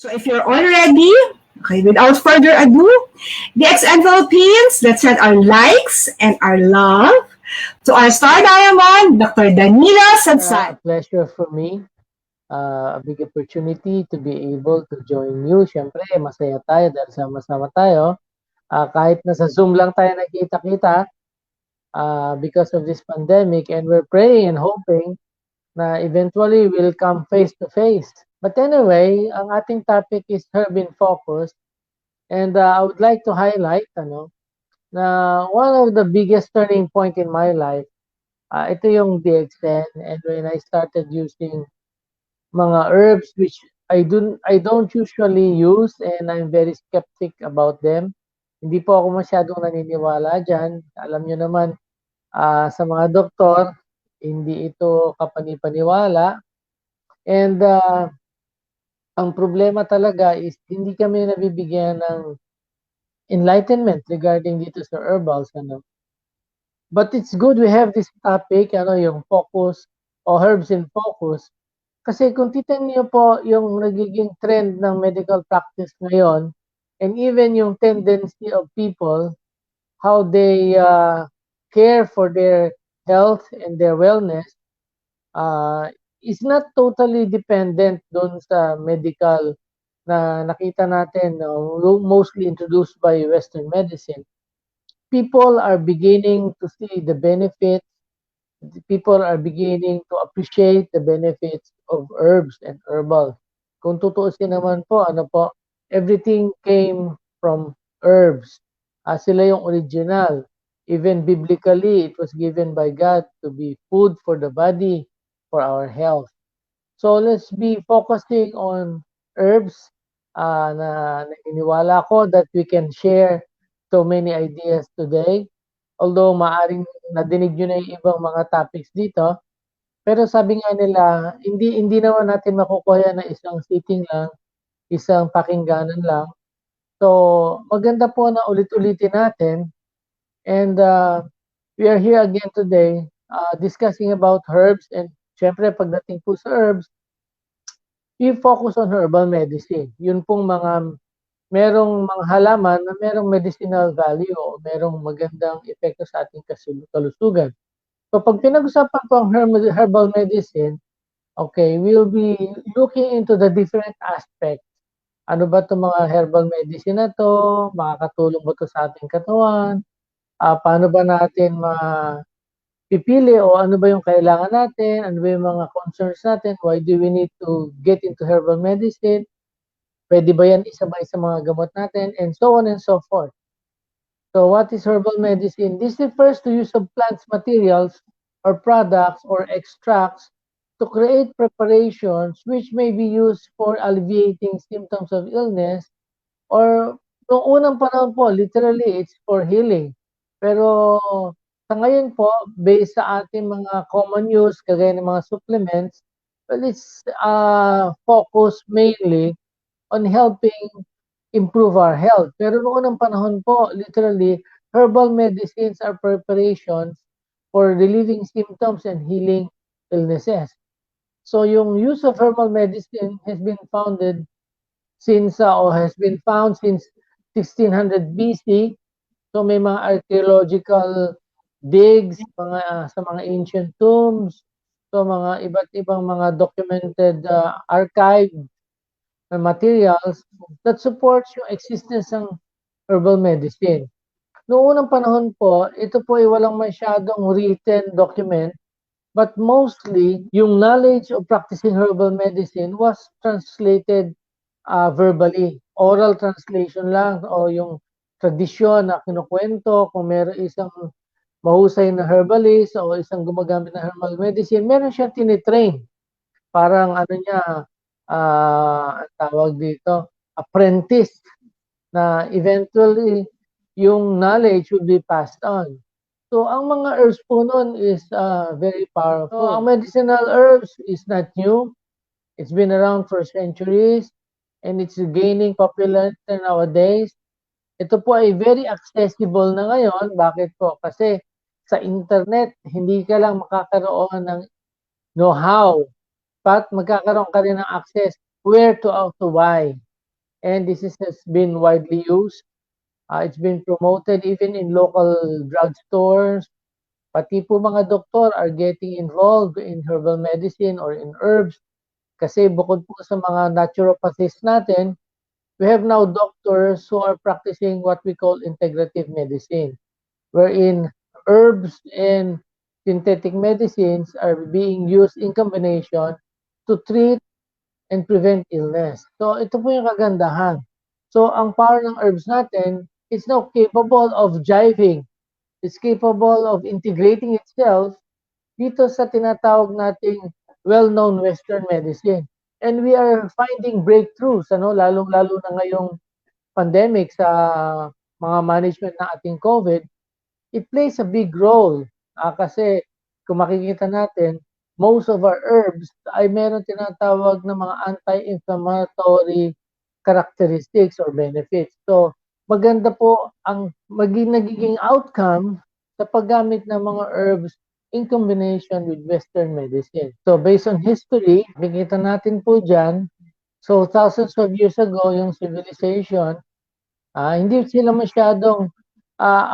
So if you're all ready, okay, without further ado, DXN Philippines, let's send our likes and our love to our star diamond, Dr. Danilo Sadasad. A pleasure for me, a big opportunity to be able to join you. Siyempre, masaya tayo dahil sama-sama tayo. Kahit nasa Zoom lang tayo nakita-kita because of this pandemic, and we're praying and hoping na eventually we'll come face to face. But anyway, ang ating topic is herb in focus, and I would like to highlight na one of the biggest turning point in my life, ito yung DXN, and when I started using mga herbs which I don't usually use, and I'm very skeptic about them. Hindi po ako masyadong naniniwala diyan. Alam niyo naman, sa mga doktor, hindi ito kapani-paniwala, and ang problema talaga is hindi kami nabibigyan ng enlightenment regarding dito sa herbals, ano. But it's good we have this topic, yung focus o herbs in focus. Kasi kung titignan niyo po yung nagiging trend ng medical practice ngayon, and even yung tendency of people, how they care for their health and their wellness, is not totally dependent doon sa medical na nakita natin, mostly introduced by Western medicine. People are beginning to see the benefits. People are beginning to appreciate the benefits of herbs and herbal. Kung tutuusin naman po, everything came from herbs. Sila yung original. Even biblically, it was given by God to be food for the body, for our health. So let's be focusing on herbs, na naniniwala ko that we can share so many ideas today. Although maaring nadinig nyo na yung ibang mga topics dito, pero sabi nga nila, hindi naman natin makukuha na isang sitting lang, isang pakingganan lang. So, maganda po na ulit-ulitin natin, and we are here again today discussing about herbs, and syempre pagdating po sa herbs, we focus on herbal medicine. Yun pong merong mga halaman na merong medicinal value o merong magandang epekto sa ating kalusugan. So pag pinag-usapan po ang herbal medicine, okay, we'll be looking into the different aspects. Ano ba itong mga herbal medicine na to? Makakatulong ba to sa ating katawan? Paano ba natin pipili, o ano ba yung kailangan natin? Ano ba yung mga concerns natin? Why do we need to get into herbal medicine? Pwede ba yan isabay sa mga gamot natin? And so on and so forth. So what is herbal medicine? This refers to use of plants materials or products or extracts to create preparations which may be used for alleviating symptoms of illness, or noong unang panahon po, literally, it's for healing. Pero sa ngayon po, based sa ating mga common use, kagaya ng mga supplements, well, it's focused mainly on helping improve our health. Pero noong unang panahon po, literally, herbal medicines are preparations for relieving symptoms and healing illnesses. So yung use of herbal medicine has been founded since or has been found since 1600 BC. So may mga archaeological digs sa mga ancient tombs, so mga iba't ibang mga documented archive materials that supports yung existence ng herbal medicine. Noong unang panahon po, ito po ay walang masyadong written document, but mostly yung knowledge of practicing herbal medicine was translated verbally. Oral translation lang, o yung tradisyon na kinukwento. Kung meron isang mahusay na herbalist o isang gumagamit ng herbal medicine, meron siya tinitrain. Parang ang tawag dito, apprentice, na eventually yung knowledge will be passed on. So ang mga herbs po nun is very powerful. So ang medicinal herbs is not new. It's been around for centuries, and it's gaining popularity nowadays. Ito po ay very accessible na ngayon. Bakit po? Kasi sa internet, hindi ka lang makakaroon ng know-how, but magkakaroon ka rin ng access where to, how to buy. and this has been widely used. It's been promoted even in local drugstores. Pati po mga doktor are getting involved in herbal medicine or in herbs kasi bukod po sa mga naturopathists natin, we have now doctors who are practicing what we call integrative medicine, wherein herbs and synthetic medicines are being used in combination to treat and prevent illness. So, ito po yung kagandahan. So, ang power ng herbs natin is now capable of jiving. It's capable of integrating itself dito sa tinatawag nating well-known Western medicine. And we are finding breakthroughs, lalong-lalo na ngayong pandemic sa mga management ng ating COVID. It plays a big role kasi kung makikita natin, most of our herbs ay meron tinatawag na mga anti-inflammatory characteristics or benefits. So, maganda po ang nagiging outcome sa paggamit ng mga herbs in combination with Western medicine. So, based on history, makikita natin po dyan, so thousands of years ago, yung civilization, hindi sila masyadong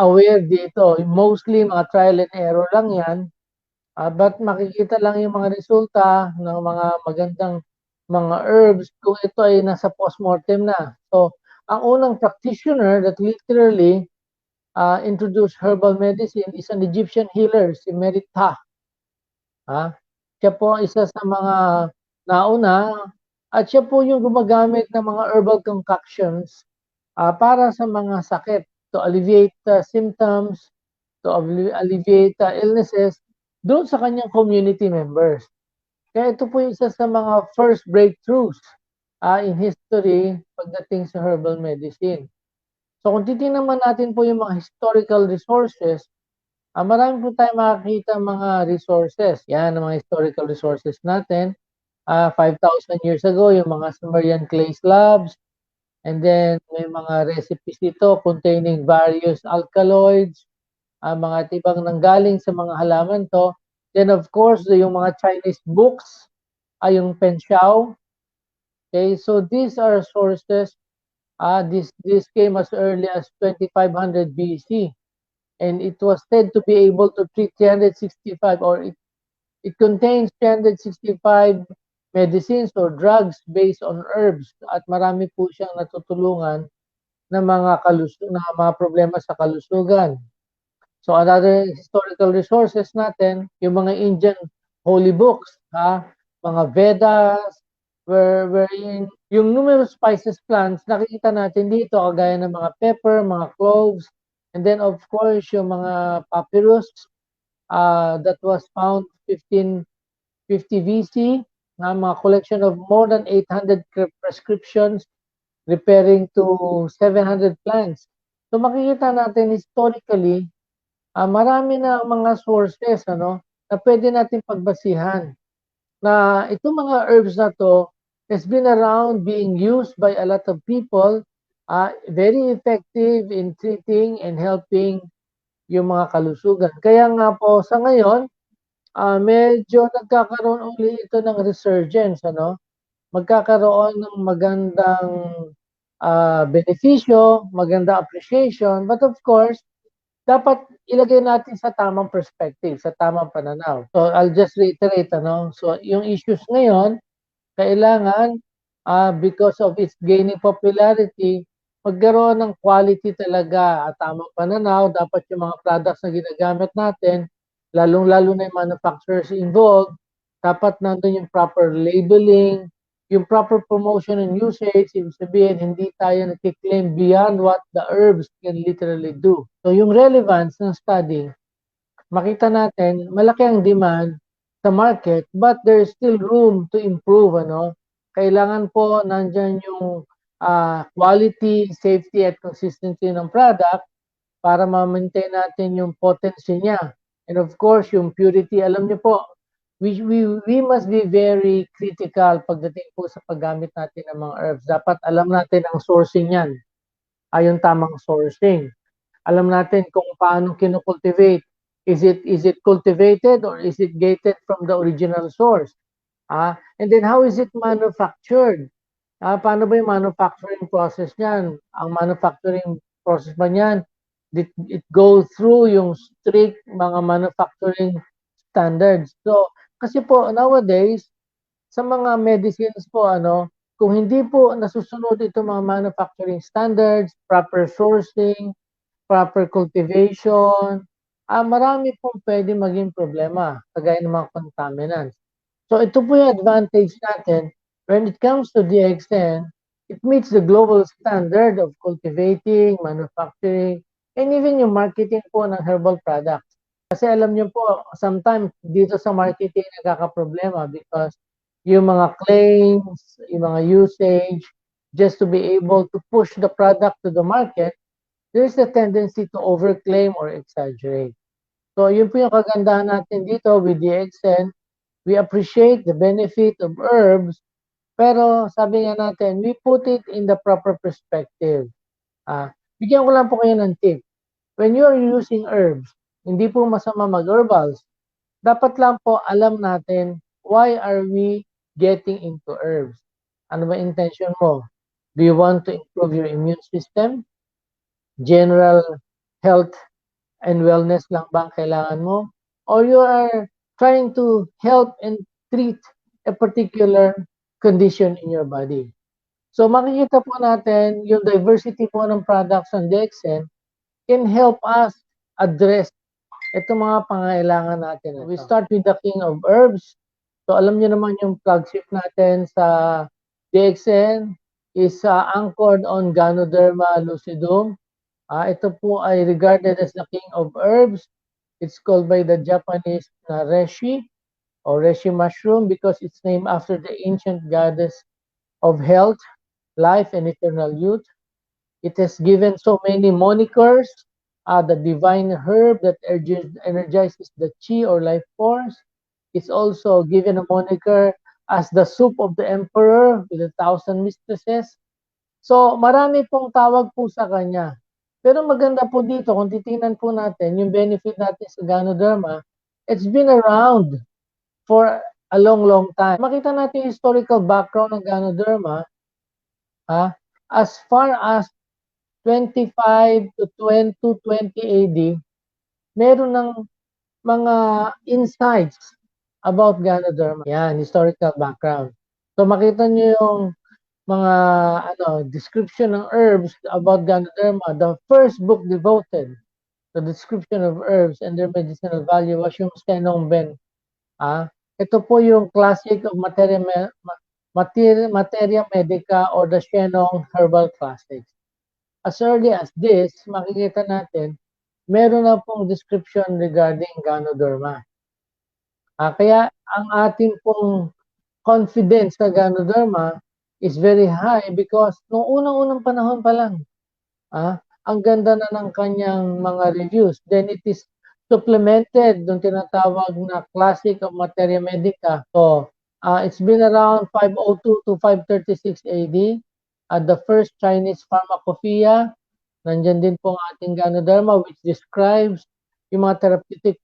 aware dito. Mostly mga trial and error lang yan. But makikita lang yung mga resulta ng mga magandang mga herbs kung ito ay nasa postmortem na. So, ang unang practitioner that literally introduced herbal medicine is an Egyptian healer, si Meritha. Siya po isa sa mga nauna at siya po yung gumagamit ng mga herbal concoctions para sa mga sakit to alleviate symptoms, to alleviate illnesses doon sa kanyang community members. Kaya ito po isa sa mga first breakthroughs in history pagdating sa herbal medicine. So kung titingnan naman natin po yung mga historical resources, marami po tayo makakita mga resources. Yan ang mga historical resources natin. 5,000 years ago, yung mga Sumerian clay slabs. And then, may mga recipes dito containing various alkaloids, mga tibang nanggaling sa mga halaman to. Then, of course, yung mga Chinese books, yung Penshao. Okay, so these are sources. This came as early as 2500 BC. And it was said to be able to treat 365 or it contains 365 medicines or drugs based on herbs at marami po siyang natutulungan ng mga mga problema sa kalusugan. So another historical resources natin, yung mga Indian holy books, mga Vedas, wherein yung numerous spices plants nakikita natin dito kagaya ng mga pepper, mga cloves, and then of course yung mga papyrus that was found 1550 BC, mga collection of more than 800 prescriptions referring to 700 plants. So makikita natin historically, marami na mga sources na pwede natin pagbasihan. Na itong mga herbs na to has been around being used by a lot of people, very effective in treating and helping yung mga kalusugan. Kaya nga po sa ngayon, medyo nagkakaroon uli ito ng resurgence, magkakaroon ng magandang benepisyo, magandang appreciation, but of course, dapat ilagay natin sa tamang perspective, sa tamang pananaw. So, I'll just reiterate, So, yung issues ngayon, kailangan, because of its gaining popularity, magkaroon ng quality talaga at tamang pananaw. Dapat yung mga products na ginagamit natin, lalong-lalo na yung manufacturers involved, dapat nandun yung proper labeling, yung proper promotion and usage. Ibig sabihin, hindi tayo nag-claim beyond what the herbs can literally do. So yung relevance ng study, makita natin, malaki ang demand sa market, but there's still room to improve. Kailangan po nandyan yung quality, safety, at consistency ng product para ma-maintain natin yung potency niya. And of course, yung purity, alam niyo po, we must be very critical pagdating po sa paggamit natin ng mga herbs. Dapat alam natin ang sourcing niyan. Yung tamang sourcing. Alam natin kung paano kinocultivate. Is it cultivated or is it gated from the original source? And then how is it manufactured? Paano ba yung manufacturing process niyan? Ang manufacturing process ba niyan, it goes through yung strict mga manufacturing standards. So, kasi po nowadays, sa mga medicines po, kung hindi po nasusunod itong mga manufacturing standards, proper sourcing, proper cultivation, marami pong pwede maging problema, kagaya ng mga contaminants. So ito po yung advantage natin when it comes to DXN, it meets the global standard of cultivating, manufacturing, and even yung marketing po ng herbal products. Kasi alam niyo po, sometimes dito sa marketing nagkakaproblema because yung mga claims, yung mga usage, just to be able to push the product to the market, there's a tendency to overclaim or exaggerate. So yun po yung kagandahan natin dito with DXN. We appreciate the benefit of herbs, pero sabi nga natin, we put it in the proper perspective. Bigyan ko lang po kayo ng tip. When you're using herbs, hindi po masama mag-herbals. Dapat lang po alam natin why are we getting into herbs. Ano ba intention mo? Do you want to improve your immune system? General health and wellness lang ba ang kailangan mo? Or you are trying to help and treat a particular condition in your body. So makikita po natin yung diversity po ng products ng DXN can help us address itong mga pangailangan natin. We start with the King of Herbs. So alam niyo naman yung flagship natin sa DXN is anchored on Ganoderma lucidum. Ito po ay regarded as the king of herbs. It's called by the Japanese na reishi or reishi mushroom because it's named after the ancient goddess of health, life, and eternal youth. It has given so many monikers. The divine herb that energizes the chi or life force. It's also given a moniker as the soup of the emperor with 1,000 mistresses. So, marami pong tawag po sa kanya. Pero maganda po dito, kung titingnan po natin, yung benefit natin sa Ganoderma, it's been around for a long, long time. Makita natin yung historical background ng Ganoderma, as far as 25 to 20 AD, meron ng mga insights about Ganoderma. Yan, historical background. So, makita nyo yung mga description ng herbs about Ganoderma. The first book devoted to the description of herbs and their medicinal value was yung Stenong Ben. Ito po yung classic of materia medica or the Shenong Herbal Classics. As early as this, makikita natin, meron na pong description regarding Ganoderma. Kaya ang ating pong confidence sa Ganoderma is very high because nung unang-unang panahon pa lang, ang ganda na ng kanyang mga reviews. Then it is supplemented nung tinatawag na Classic of Materia Medica. So, it's been around 502 to 536 AD. The first Chinese pharmacopoeia, nandyan din po ang ating Ganoderma which describes yung mga therapeutic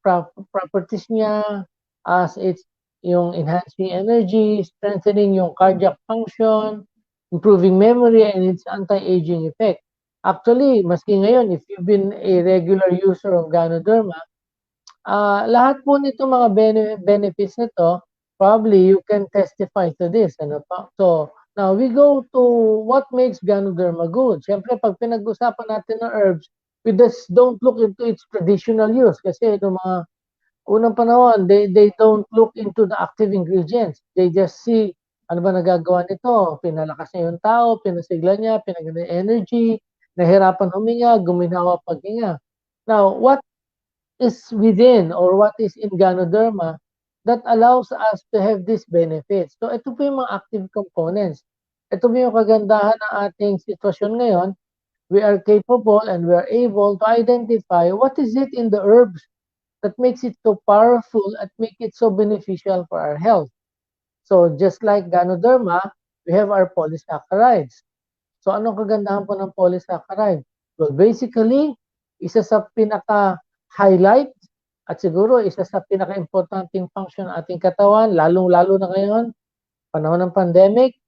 properties niya as it's yung enhancing energy, strengthening yung cardiac function, improving memory, and its anti-aging effect. Actually, maski ngayon, if you've been a regular user of Ganoderma, lahat po nito mga benefits nito, probably you can testify to this. So, now we go to what makes Ganoderma good. Siyempre, pag pinag-usapan natin ng herbs, we just don't look into its traditional use kasi itong mga unang panahon, they don't look into the active ingredients. They just see ano ba nagagawa nito. Pinalakas niya yung tao, pinasigla niya, pinaganda energy, nahirapan huminga, guminawa paghinga. Now, what is within or what is in Ganoderma that allows us to have these benefits? So, ito po yung mga active components. Ito po yung kagandahan ng ating sitwasyon ngayon. We are capable and we are able to identify what is it in the herbs that makes it so powerful at make it so beneficial for our health. So, just like Ganoderma, we have our polysaccharides. So, anong kagandahan po ng polysaccharide? Well, basically, isa sa pinaka-highlight at siguro isa sa pinaka-importanting function ng ating katawan, lalong-lalo na ngayon, panahon ng pandemic,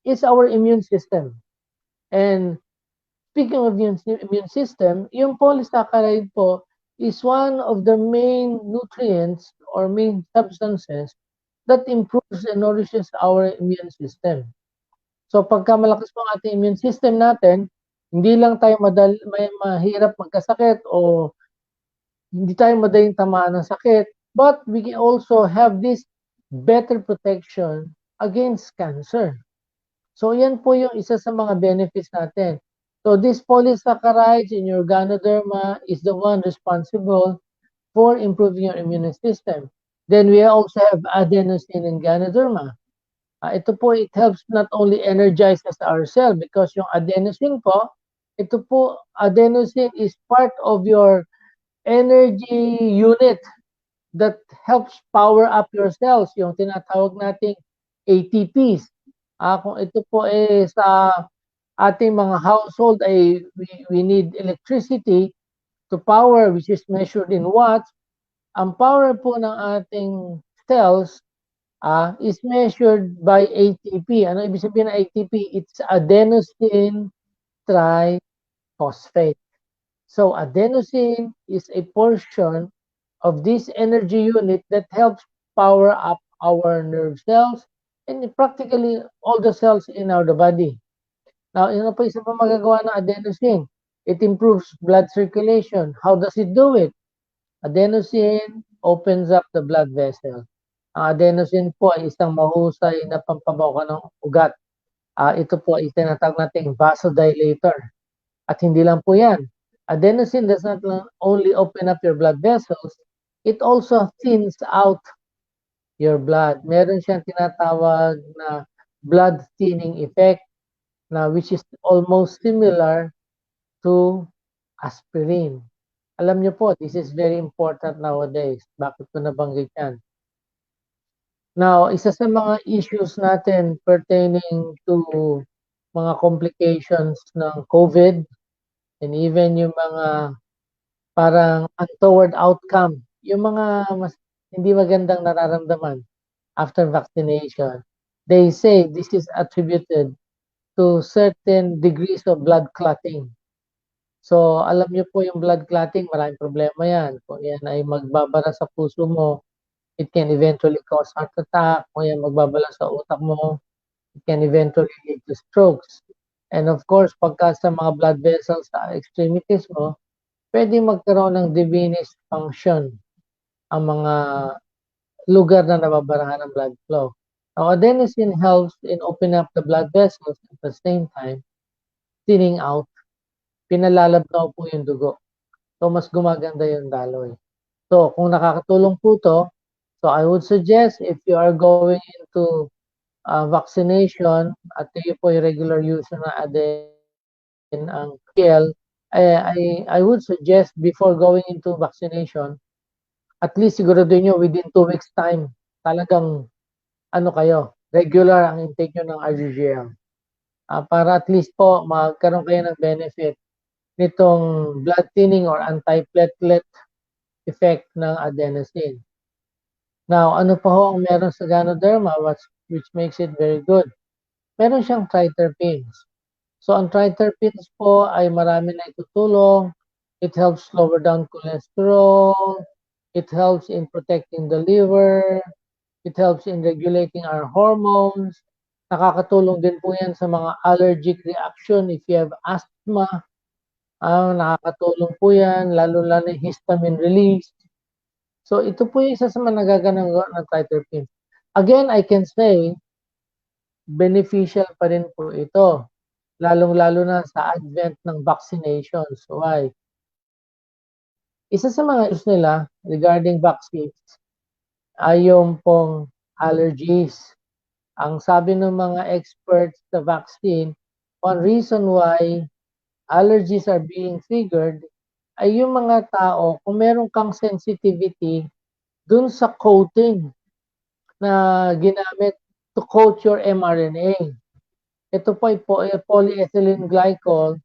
is our immune system. And speaking of immune system, yung polysaccharide po is one of the main nutrients or main substances that improves and nourishes our immune system. So pagka malakas po ang ating immune system natin, hindi lang tayo mahirap magkasakit o hindi tayo madaling tamaan ng sakit, but we can also have this better protection against cancer. So yan po yung isa sa mga benefits natin. So this polysaccharides in your Ganoderma is the one responsible for improving your immune system. Then we also have adenosine in Ganoderma. Ito po, it helps not only energizes our cell because yung adenosine po, adenosine is part of your energy unit that helps power up your cells, yung tinatawag nating ATPs. Kung ito po sa ating mga household ay we need electricity to power, which is measured in watts. Ang power po ng ating cells is measured by ATP. Ano ibig sabihin ng ATP? It's adenosine triphosphate. So adenosine is a portion of this energy unit that helps power up our nerve cells and practically all the cells in our body. Now, ano pa isa pa magagawa ng adenosine? It improves blood circulation. How does it do it? Adenosine opens up the blood vessel. Ang adenosine po ay isang mahusay na pampabuka ng ugat. Ito po ay tinatawag nating vasodilator. At hindi lang po yan. Adenosine does not only open up your blood vessels, it also thins out your blood. Meron siyang tinatawag na blood thinning effect, which is almost similar to aspirin. Alam niyo po, this is very important nowadays. Bakit ko nabanggit yan? Now, isa sa mga issues natin pertaining to mga complications ng COVID and even yung mga parang untoward outcome, yung mga mas hindi magandang nararamdaman after vaccination, they say this is attributed to certain degrees of blood clotting. So, alam niyo po yung blood clotting, maraming problema yan. Kung yan ay magbabara sa puso mo, it can eventually cause heart attack. Kung yan magbabala sa utak mo, it can eventually lead to strokes. And of course, pagka sa mga blood vessels sa extremities mo, pwede magkaroon ng diminished function ang mga lugar na nababarahan ng blood flow. Now, adenosine helps in opening up the blood vessels at the same time, thinning out, pinalalabnaw po yung dugo. So, mas gumaganda yung daloy. So, kung nakakatulong po to, so I would suggest if you are going into vaccination at kayo po yung regular user na adenosine ang PL, I would suggest before going into vaccination, at least siguraduhin nyo within 2 weeks time, talagang regular ang intake nyo ng RGGL. Para at least po magkaroon kayo ng benefit nitong blood thinning or anti-platelet effect ng adenosine. Now, ano pa ho ang meron sa Ganoderma which makes it very good? Meron siyang triterpenes. So, ang triterpenes po ay marami na itutulong. It helps lower down cholesterol. It helps in protecting the liver. It helps in regulating our hormones. Nakakatulong din po yan sa mga allergic reaction if you have asthma. Nakakatulong po yan, lalo-lalo histamine release. So, ito po yung isa sa mga nagaganang ng triterpenes. Again, I can say, beneficial pa rin po ito. Lalong-lalo na sa advent ng vaccinations. Why? Isa sa mga issues nila regarding vaccines ay yung pong allergies. Ang sabi ng mga experts sa vaccine, one reason why allergies are being triggered ay yung mga tao, kung meron kang sensitivity dun sa coating na ginamit to coat your mRNA. Ito po ay polyethylene glycol.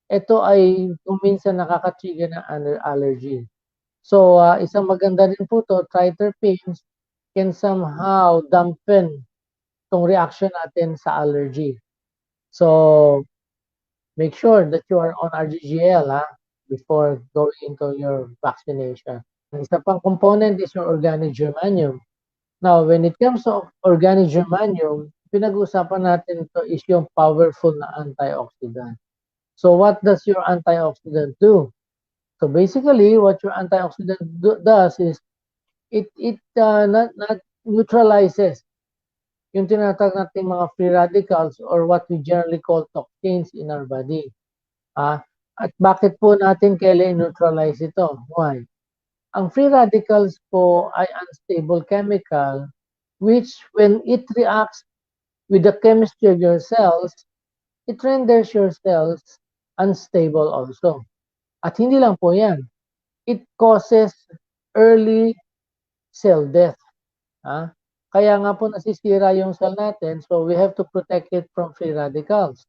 Ito ay minsan nakaka-trigger ng allergy. So, isang maganda din po to, triterpenes can somehow dampen tong reaction natin sa allergy. So, make sure that you are on RGGL before going into your vaccination. Isa pang component is your organic germanium. Now, when it comes to organic germanium, pinag-uusapan natin ito is yung powerful na antioxidant. So, what does your antioxidant do? So, basically, what your antioxidant does is it not neutralizes yung tinatawag nating mga free radicals or what we generally call toxins in our body. At bakit po natin kailangan neutralize ito? Why? Ang free radicals po ay unstable chemical which when it reacts with the chemistry of your cells, it renders your cells unstable also. At hindi lang po yan. It causes early cell death. Kaya nga po nasisira yung cell natin, so we have to protect it from free radicals.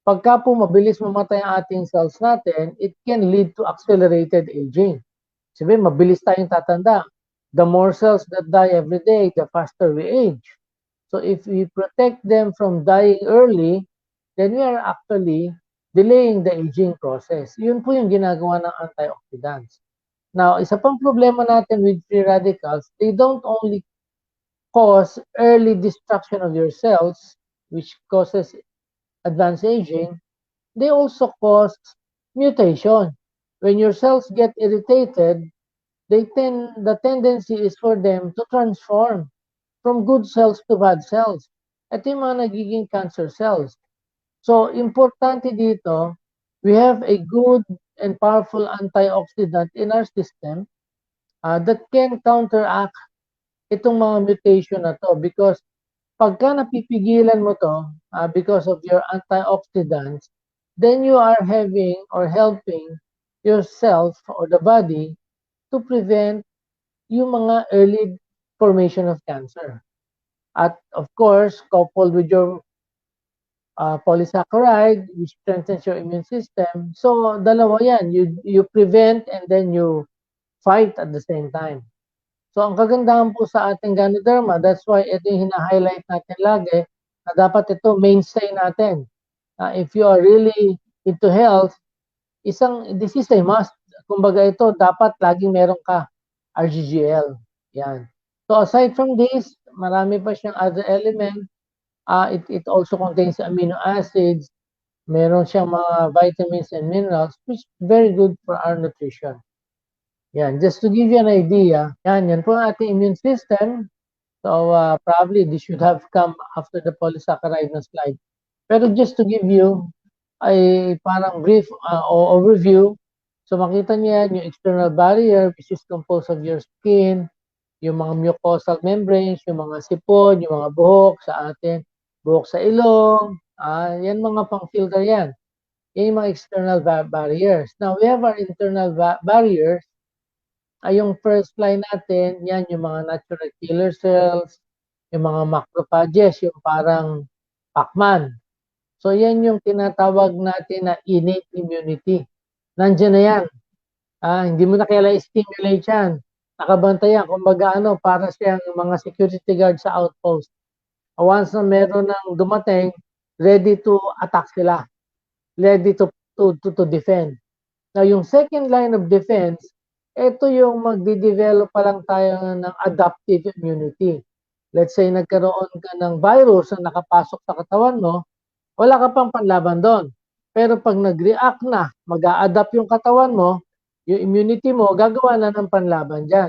Pagka po mabilis mamatay ang ating cells natin, it can lead to accelerated aging. Sabihin, mabilis tayong tatanda. The more cells that die every day, the faster we age. So if we protect them from dying early, then we are actually delaying the aging process. Yun po yung ginagawa ng antioxidants. Now, isa pang problema natin with free radicals, they don't only cause early destruction of your cells, which causes advanced aging, they also cause mutation. When your cells get irritated, the tendency is for them to transform from good cells to bad cells. Ito yung mga nagiging cancer cells. So, importante dito, we have a good and powerful antioxidant in our system that can counteract itong mga mutation na to because pagka napipigilan mo to because of your antioxidants, then you are having or helping yourself or the body to prevent yung mga early formation of cancer. At of course, coupled with your polysaccharide, which strengthens your immune system. So, dalawa yan. You prevent and then you fight at the same time. So, ang kagandahan po sa ating Ganoderma, that's why ito yung hina-highlight natin lagi, na dapat ito mainstay natin. If you are really into health, this is a must. Kumbaga ito, dapat laging meron ka RGGL. Yan. So, aside from this, marami pa siyang other element. It also contains amino acids. Meron siyang mga vitamins and minerals, which is very good for our nutrition. Yan, just to give you an idea, yan po ang ating immune system. So, probably this should have come after the polysaccharide na slide. Pero just to give you a parang brief overview, so makita niya yung external barrier which is composed of your skin, yung mga mucosal membranes, yung mga sipon, yung mga buhok sa atin, buhok sa ilong, yan mga pang-filter yan. Yan yung mga external barriers. Now, we have our internal barriers. Yung first line natin, yan yung mga natural killer cells, yung mga macrophages, yung parang Pac-Man. So, yan yung tinatawag natin na innate immunity. Nandiyan na yan. Hindi mo na kailangan stimulate yan. Nakabantay yan. Kumbaga para siyang mga security guard sa outpost. Once na meron ng dumating, ready to attack sila. Ready to defend. Now, yung second line of defense, ito yung magdi-develop pa lang tayo ng adaptive immunity. Let's say nagkaroon ka ng virus na nakapasok sa katawan mo, wala ka pang panlaban doon. Pero pag nag-react na, mag-a-adapt yung katawan mo, yung immunity mo, gagawa na ng panlaban dyan.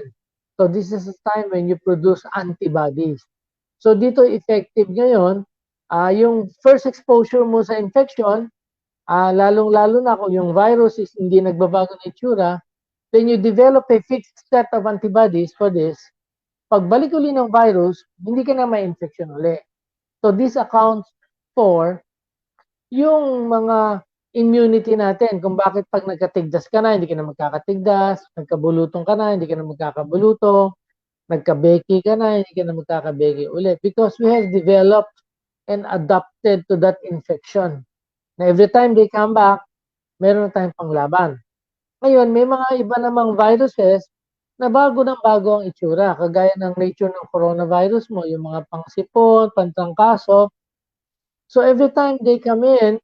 So this is the time when you produce antibodies. So dito effective ngayon, yung first exposure mo sa infection, lalong-lalo na kung yung virus is hindi nagbabago ng itsura, then you develop a fixed set of antibodies for this. Pagbalik uli ng virus, hindi ka na ma-infection uli. So this accounts for yung mga immunity natin. Kung bakit pag nagkatigdas ka na, hindi ka na magkakatigdas, nagkabulutong ka na, hindi ka na magkakabulutong, nagkabeki ka na, hindi ka na magkakabeki ulit. Because we have developed and adapted to that infection. Na every time they come back, meron na tayong panglaban. Ngayon, may mga iba namang viruses na bago ng bago ang itsura. Kagaya ng nature ng coronavirus mo, yung mga pangsipon, pantangkaso. So every time they come in,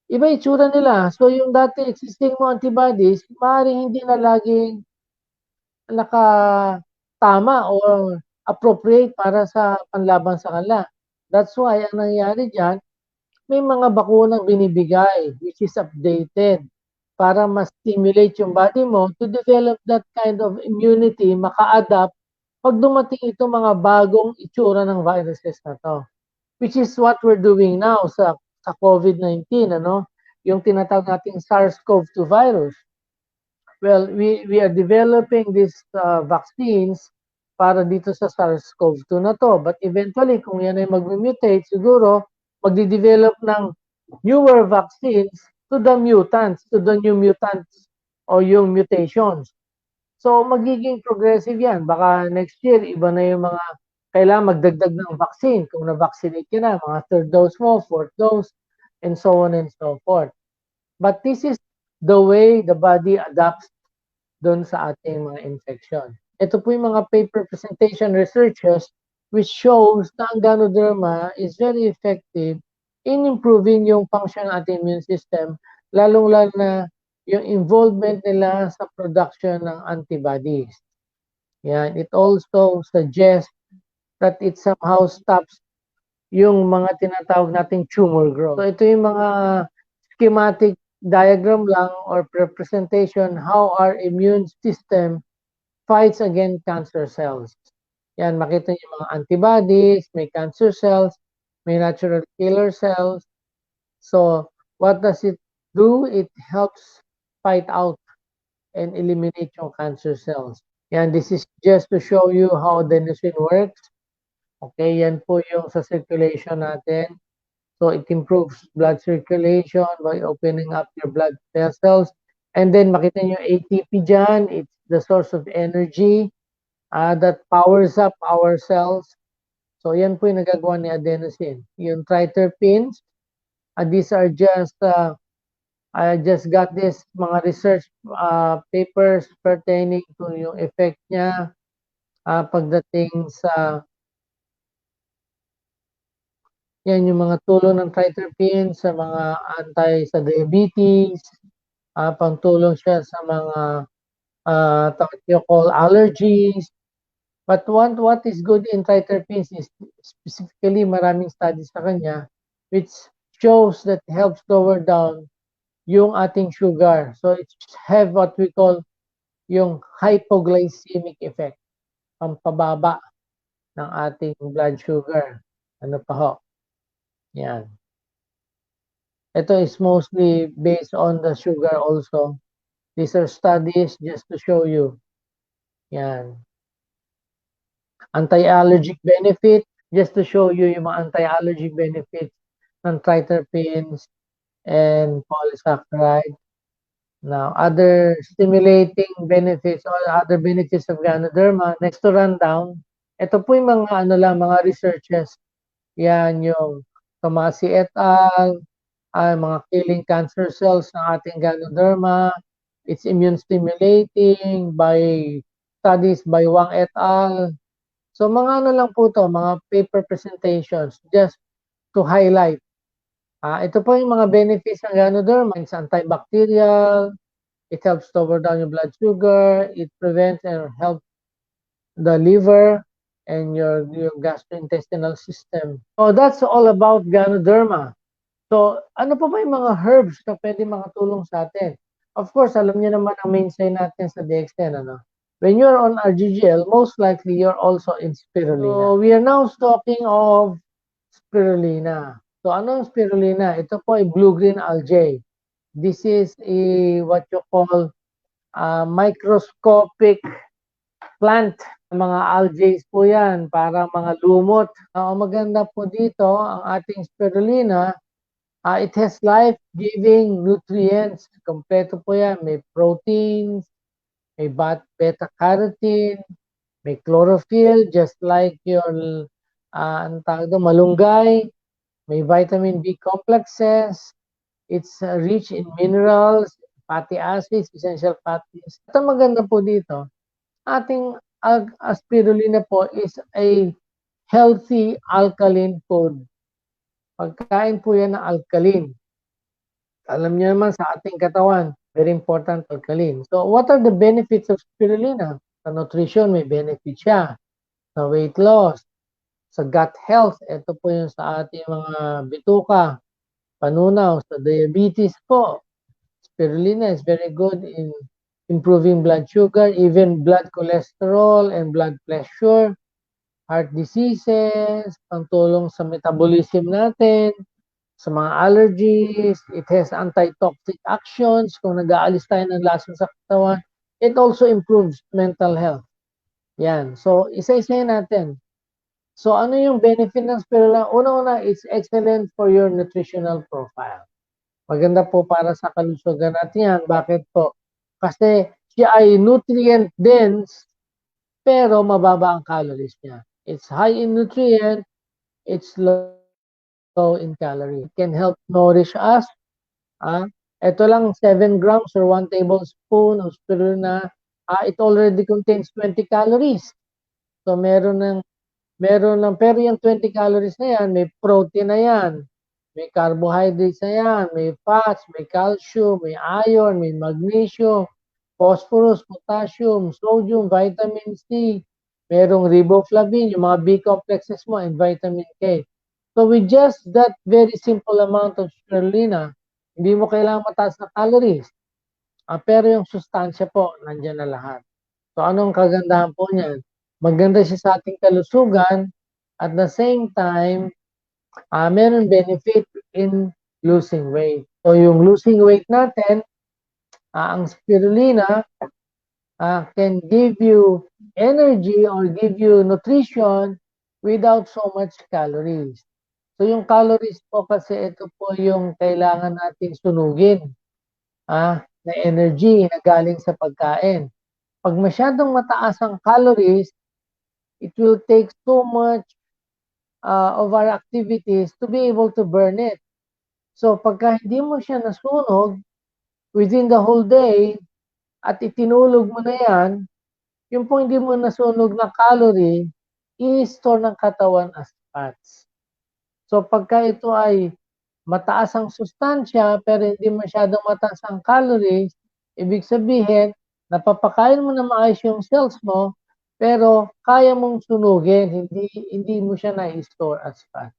iba itsura nila. So yung dati existing mo antibodies, maaaring hindi na laging nakatama or appropriate para sa panlaban sa kanila. That's why ang nangyayari dyan, may mga bakunang binibigay which is updated para ma-stimulate yung body mo to develop that kind of immunity, maka-adapt pag dumating ito mga bagong itsura ng viruses na to. Which is what we're doing now sa COVID-19, ano? Yung tinatawag nating SARS-CoV-2 virus. Well, we are developing these vaccines para dito sa SARS-CoV-2 na to. But eventually, kung yan ay mag-mutate, siguro magdi-develop ng newer vaccines to the mutants, to the new mutants o yung mutations. So, magiging progressive yan. Baka next year, iba na yung mga kailangan magdagdag ng vaccine. Kung na-vaccinate ka na, mga third dose mo, fourth dose, and so on and so forth. But this is the way the body adapts doon sa ating mga infection. Ito po yung mga paper presentation researches which shows na ang Ganoderma is very effective in improving yung function ng ating immune system, lalong-lalo na yung involvement nila sa production ng antibodies. Yan. It also suggests that it somehow stops yung mga tinatawag nating tumor growth. So ito yung mga schematic diagram lang or representation how our immune system fights against cancer cells. Yan, makita niyo mga antibodies, may cancer cells, may natural killer cells. So, what does it do? It helps fight out and eliminate yung cancer cells. Yan, this is just to show you how adenosine works. Okay, yan po yung sa circulation natin. So it improves blood circulation by opening up your blood vessels. And then makita nyo ATP dyan, it's the source of energy that powers up our cells. So yan po yung nagagawa ni adenosine. Yung triterpenes, these are just, I just got this mga research papers pertaining to yung effect niya pagdating sa yan yung mga tulong ng triterpene sa mga sa diabetes, pangtulong siya sa mga call allergies. But what is good in triterpenes is specifically maraming studies sa kanya which shows that helps lower down yung ating sugar. So it have what we call yung hypoglycemic effect, pampababa ng ating blood sugar. Ano pa ho? Yan. Ito is mostly based on the sugar also. These are studies just to show you. Yan. Anti-allergic benefit, just to show you yung mga anti-allergic benefits ng triterpenes and polysaccharide. Now, other stimulating benefits or other benefits of Ganoderma, next to run down, ito po yung mga mga researches. Yan yung Tomasi et al., mga killing cancer cells ng ating Ganoderma. It's immune stimulating by studies by Wang et al. So mga lang po to, mga paper presentations just to highlight. Ito po yung mga benefits ng Ganoderma. It's antibacterial, it helps lower down your blood sugar, it prevents and helps the liver and your gastrointestinal system. So that's all about Ganoderma. So ano pa ba yung mga herbs na pwede makatulong sa atin? Of course, alam niyo naman ang mainstay natin sa DXN, ano? When you're on RGGL, most likely you're also in Spirulina. So we are now talking of Spirulina. So ano ang Spirulina? Ito po ay blue-green algae. This is what you call microscopic plant. Mga algae po yan, para mga lumot. Ang maganda po dito, ang ating Spirulina, it has life-giving nutrients. Kompleto po yan. May proteins, may beta-carotene, may chlorophyll, just like your malunggay. May vitamin B complexes. It's rich in minerals, fatty acids, essential fatty acids. Ito maganda po dito. ating spirulina po is a healthy alkaline food. Pagkain po yan ng alkaline. Alam niyo naman sa ating katawan, very important alkaline. So what are the benefits of spirulina? Sa nutrition, may benefit siya. Sa weight loss, sa gut health, ito po yung sa ating mga bituka, panunaw, sa diabetes po. Spirulina is very good in improving blood sugar, even blood cholesterol and blood pressure, heart diseases, pantulong sa metabolism natin, sa mga allergies, it has anti-toxic actions, kung nag-aalis tayo ng lason sa katawan, it also improves mental health. Yan. So, isa-isahin natin. So, ano yung benefit ng spirulina? Una-una, it's excellent for your nutritional profile. Maganda po para sa kalusugan natin yan. Bakit po? Kasi siya ay nutrient dense, pero mababa ang calories niya. It's high in nutrient, it's low in calorie. It can help nourish us. Ito lang 7 grams or 1 tablespoon of spirulina. It already contains 20 calories. So meron ng pero yung 20 calories na yan, may protein na yan, may carbohydrates na yan, may fats, may calcium, may iron, may magnesium, phosphorus, potassium, sodium, vitamin C, merong riboflavin, yung mga B complexes mo, and vitamin K. So with just that very simple amount of spirulina, hindi mo kailangan mataas na calories. Pero yung sustansya po, nandiyan na lahat. So anong kagandahan po niyan? Maganda siya sa ating kalusugan, at the same time, meron benefit in losing weight. So yung losing weight natin, ang spirulina can give you energy or give you nutrition without so much calories. So yung calories po kasi ito po yung kailangan nating sunugin na energy na galing sa pagkain. Pag masyadong mataas ang calories, it will take so much of our activities to be able to burn it. So pagka hindi mo siya nasunog within the whole day at itinulog mo na yan, yung po hindi mo nasunog na calorie, i-store ng katawan as fats. So pagka ito ay mataas ang sustansya pero hindi masyadong mataas ang calories, ibig sabihin, napapakain mo na maayos yung cells mo, pero kaya mong sunugin, hindi mo siya na-store as fat.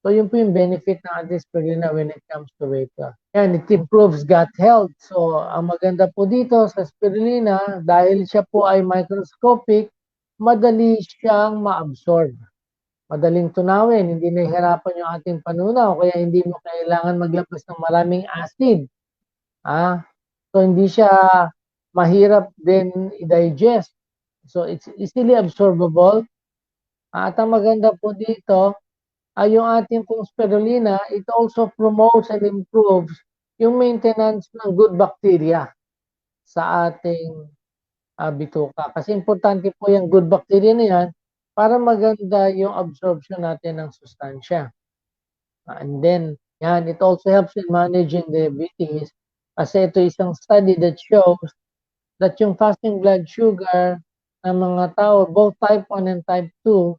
So yun po yung benefit ng spirulina when it comes to weight loss. Yan, it improves gut health. So ang maganda po dito sa spirulina, dahil siya po ay microscopic, madali siyang ma-absorb. Madaling tunawin, hindi nahihirapan yung ating panunaw, kaya hindi mo kailangan maglabas ng maraming acid. So hindi siya mahirap din i-digest. So it's easily absorbable. At ang maganda po dito ay yung ating pong spirulina, it also promotes and improves yung maintenance ng good bacteria sa ating bituka. Kasi importante po yung good bacteria na yan para maganda yung absorption natin ng sustansya. And then, yan, it also helps in managing diabetes. Kasi ito isang study that shows that yung fasting blood sugar ng mga tao, both type 1 and type 2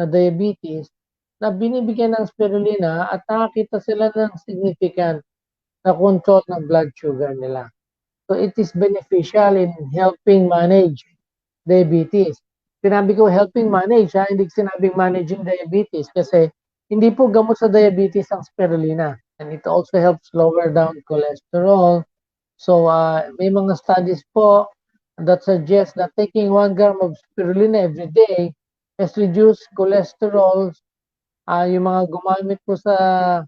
na diabetes, na binibigyan ng spirulina at nakakita sila ng significant na control ng blood sugar nila. So it is beneficial in helping manage diabetes. Sinabi ko helping manage, hindi sinabing managing diabetes kasi hindi po gamot sa diabetes ang spirulina. And it also helps lower down cholesterol. So may mga studies po that suggest that taking 1 gram of spirulina every day has reduced cholesterol. Yung mga gumamit po sa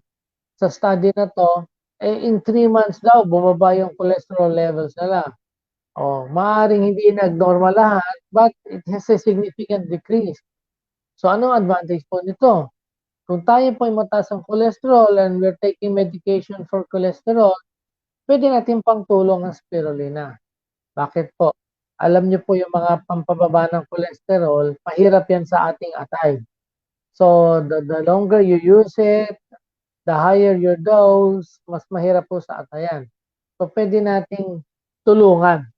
study na to, in 3 months daw, bumaba yung cholesterol levels nila. Maaring hindi nag-normal lahat, but it has a significant decrease. So, anong advantage po nito? Kung tayo po ay mataas ang cholesterol and we're taking medication for cholesterol, pwede natin pang tulong ang spirulina. Bakit po? Alam niyo po yung mga pampababa ng cholesterol, mahirap yan sa ating atay. So, the longer you use it, the higher your dose, mas mahirap po sa atayan. So, pwede nating tulungan.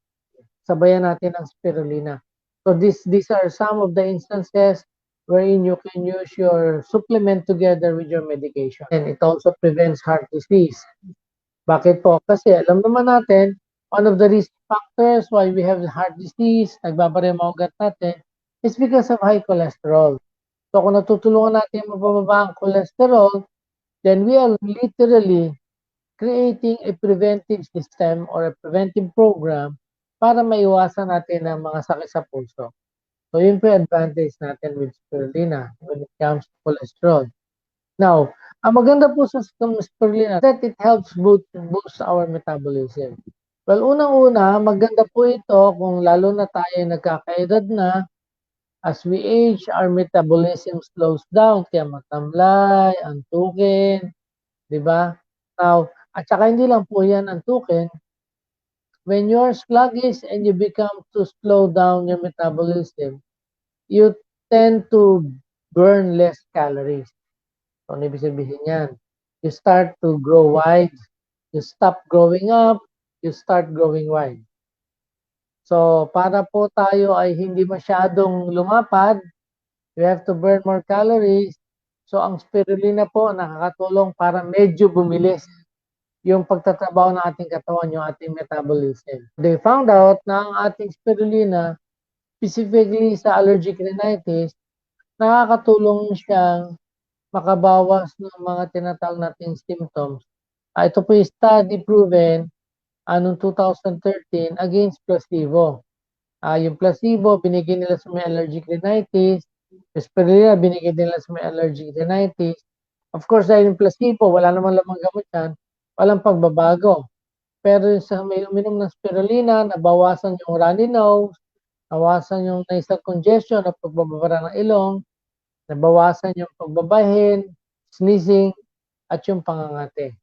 Sabayan natin ang spirulina. So these are some of the instances wherein you can use your supplement together with your medication. And it also prevents heart disease. Bakit po? Kasi alam naman natin, one of the risk factors why we have heart disease, nagbabara yung mga ugat natin, is because of high cholesterol. So kung natutulungan natin mababa ang cholesterol, then we are literally creating a preventive system or a preventive program para maiwasan natin ang mga sakit sa puso. So yun po yung advantage natin with spirulina when it comes to cholesterol. Now, ang maganda po sa spirulina that it helps boost our metabolism. Well, unang-una, maganda po ito kung lalo na tayo nagkakaedad na. As we age, our metabolism slows down, kaya matamlay, antukin, di ba? Now, at saka hindi lang po yan antukin. When you're sluggish and you become to slow down your metabolism, you tend to burn less calories. So, ano ibig sabihin yan? You start to grow wide, you stop growing up, you start growing wide. So, para po tayo ay hindi masyadong lumapad, you have to burn more calories. So, ang spirulina po nakakatulong para medyo bumilis yung pagtatrabaho ng ating katawan, yung ating metabolism. They found out na ang ating spirulina, specifically sa allergic rhinitis, nakakatulong siyang makabawas ng mga tinatawag nating symptoms. Ito po yung study proven noong 2013 against placebo. Yung placebo, binigyan nila sa may allergic rhinitis. Yung spirulina, binigyan nila sa may allergic rhinitis. Of course, dahil yung placebo, wala namang lamang gamot yan, walang pagbabago. Pero sa may uminom ng spirulina, nabawasan yung runny nose, nabawasan yung nasal congestion o pagbabara ng ilong, nabawasan yung pagbabahin, sneezing, at yung pangangate.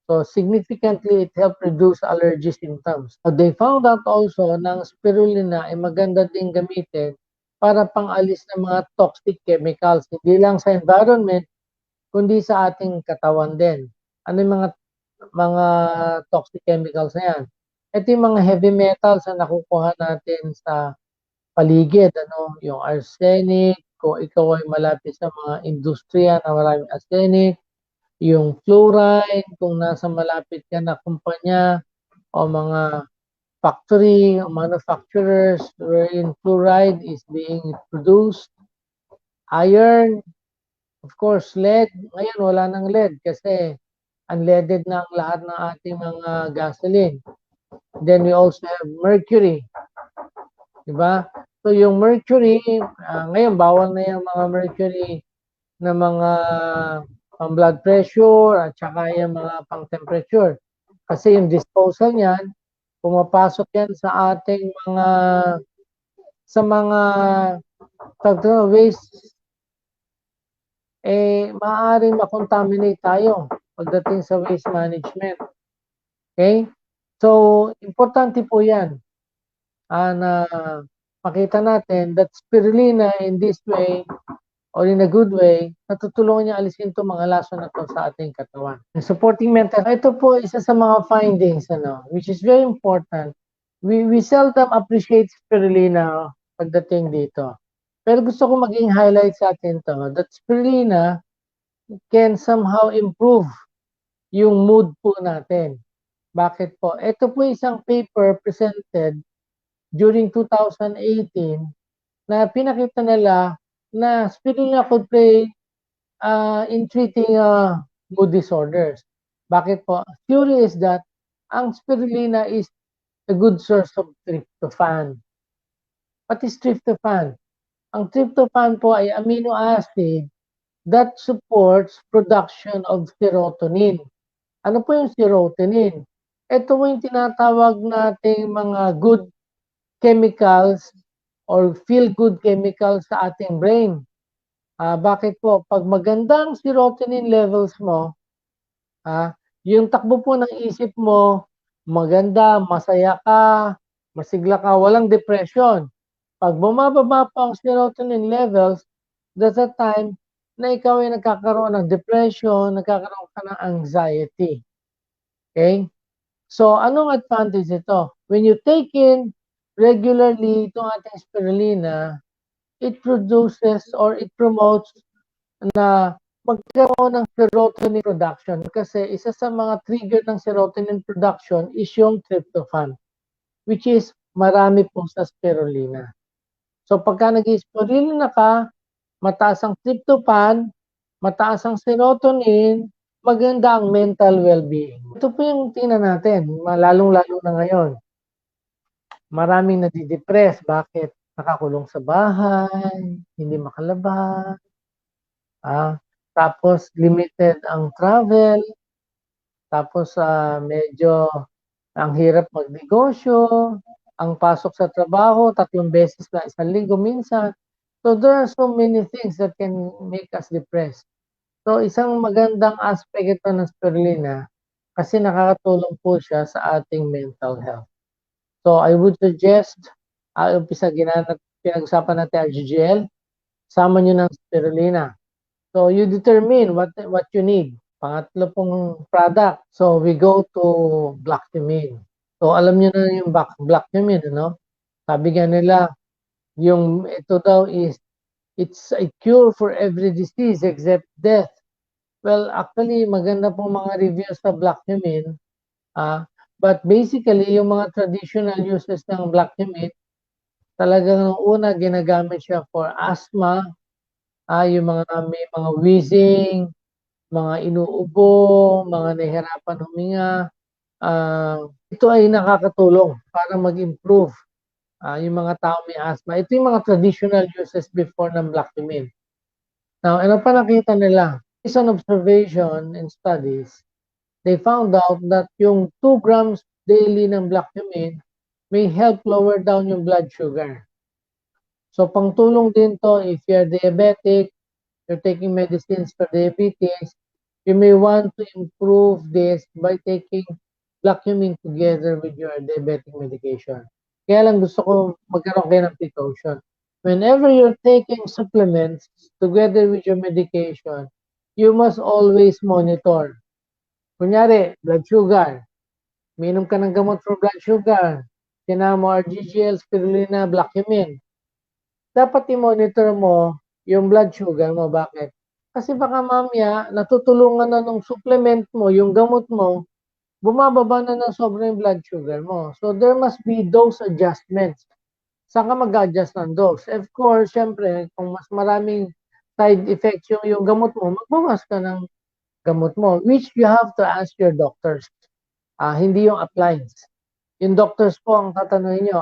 So, significantly, it helped reduce allergy symptoms. They found out also na ang spirulina ay maganda din gamitin para pang-alis ng mga toxic chemicals, hindi lang sa environment, kundi sa ating katawan din. Ano yung mga toxic chemicals na yan? Ito yung mga heavy metals na nakukuha natin sa paligid, yung arsenic, kung ikaw ay malapit sa mga industriya na maraming arsenic, yung fluoride, kung nasa malapit ka na kumpanya o mga factory o manufacturers wherein fluoride is being produced, iron, of course, lead. Ngayon, wala nang lead kasi unleaded na ang lahat ng ating mga gasoline. Then we also have mercury. Diba? So yung mercury, ngayon bawal na yung mga mercury na mga pang blood pressure at saka yung mga pang temperature. Kasi yung disposal niyan, pumapasok yan sa ating mga waste, maaaring makontaminate tayo pagdating sa waste management. Okay? So, importante po yan na makita natin that spirulina in this way or in a good way, natutulungan niya alisin itong mga lason na to sa ating katawan. Supporting mental, ito po isa sa mga findings, which is very important. We seldom appreciate spirulina pagdating dito. Pero gusto ko maging highlight sa atin to, that spirulina can somehow improve yung mood po natin. Bakit po? Ito po isang paper presented during 2018 na pinakita nila na spirulina could play in treating mood disorders. Bakit po? Theory is that ang spirulina is a good source of tryptophan. What is tryptophan? Ang tryptophan po ay amino acid that supports production of serotonin. Ano po yung serotonin? Ito po yung tinatawag nating mga good chemicals or feel-good chemicals sa ating brain. Bakit po? Pag magandang serotonin levels mo, yung takbo po ng isip mo, maganda, masaya ka, masigla ka, walang depression. Pag bumababa pa ang serotonin levels, that's the time na ikaw ay nagkakaroon ng depression, nagkakaroon ka ng anxiety. Okay? So, anong advantage ito? When you take in regularly itong ating spirulina, it produces or it promotes na magkaroon ng serotonin production kasi isa sa mga trigger ng serotonin production is yung tryptophan, which is marami po sa spirulina. So pagka nag-spirulina ka, mataas ang tryptophan, mataas ang serotonin, maganda ang mental well-being. Ito po yung tingnan natin, lalong-lalo na ngayon. Maraming nadidepress. Bakit? Nakakulong sa bahay, hindi makalabas, tapos limited ang travel, tapos medyo ang hirap magnegosyo, ang pasok sa trabaho, 3 beses na isang linggo minsan. So there are so many things that can make us depressed. So isang magandang aspect ito ng spirulina kasi nakakatulong po siya sa ating mental health. So I would suggest, umpisa pinag-usapan natin RGGL, sama nyo ng spirulina. So you determine what you need. Pangatlo pong product. So we go to black cumin. So alam niyo na yung black cumin, ano? Sabi nga nila, yung ito daw is it's a cure for every disease except death. Well, actually maganda pong mga reviews sa black cumin. But basically yung mga traditional uses ng black cumin, talagang una ginagamit siya for asthma, yung may mga wheezing, mga inuubo, mga nahihirapan huminga. Ito ay nakakatulong para mag-improve yung mga tao may asthma. Ito yung mga traditional uses before ng black cumin. Now, ano pa nakita nila? Based on observation and studies, they found out that yung 2 grams daily ng black cumin may help lower down yung blood sugar. So, pangtulong din to if you're diabetic, you're taking medicines for diabetes, you may want to improve this by taking black cumin together with your diabetic medication. Kaya lang gusto ko magkaroon kayo ng precaution. Whenever you're taking supplements together with your medication, you must always monitor. Kunyari, blood sugar. Minom ka ng gamot for blood sugar. Tinama mo RGGL, spirulina, black cumin. Dapat i-monitor mo yung blood sugar mo. Bakit? Kasi baka mamaya, natutulungan na ng supplement mo, yung gamot mo, bumababa na ng sobrang blood sugar mo. So, there must be dose adjustments. Saan ka mag-adjust ng dose? Of course, syempre, kung mas maraming side effects yung gamot mo, magbawas ka ng gamot mo, which you have to ask your doctors. Hindi yung appliance. Yung doctors po ang tatanungin nyo,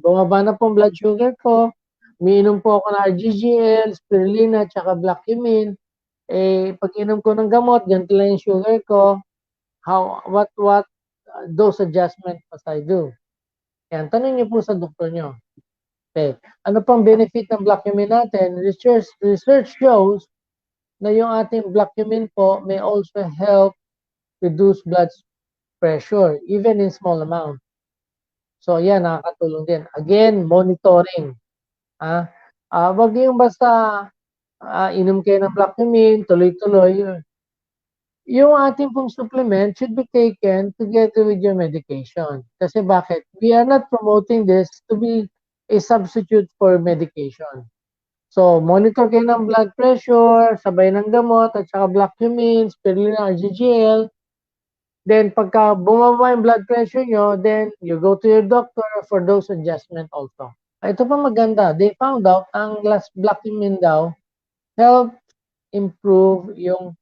bumaba na pong blood sugar ko, umiinom po ako ng RGGL, spirulina, tsaka black cumin. Pag inom ko ng gamot, ganito lang yung sugar ko. What dose adjustment must I do? Yan, tanong niyo po sa doktor nyo. Okay. Ano pang benefit ng black cumin natin? Research shows na yung ating black cumin po may also help reduce blood pressure, even in small amount. So, yan, nakakatulong din. Again, monitoring. Wag yung basta inom kayo ng black cumin, tuloy-tuloy. Yung ating pong supplement should be taken together with your medication. Kasi bakit? We are not promoting this to be a substitute for medication. So, monitor kayo ng blood pressure, sabay ng gamot, at saka black cumin, spirulina, RGGL. Then, pagka bumaba yung blood pressure nyo, then you go to your doctor for dose adjustment also. Ito pa maganda. They found out ang last black cumin daw help improve yung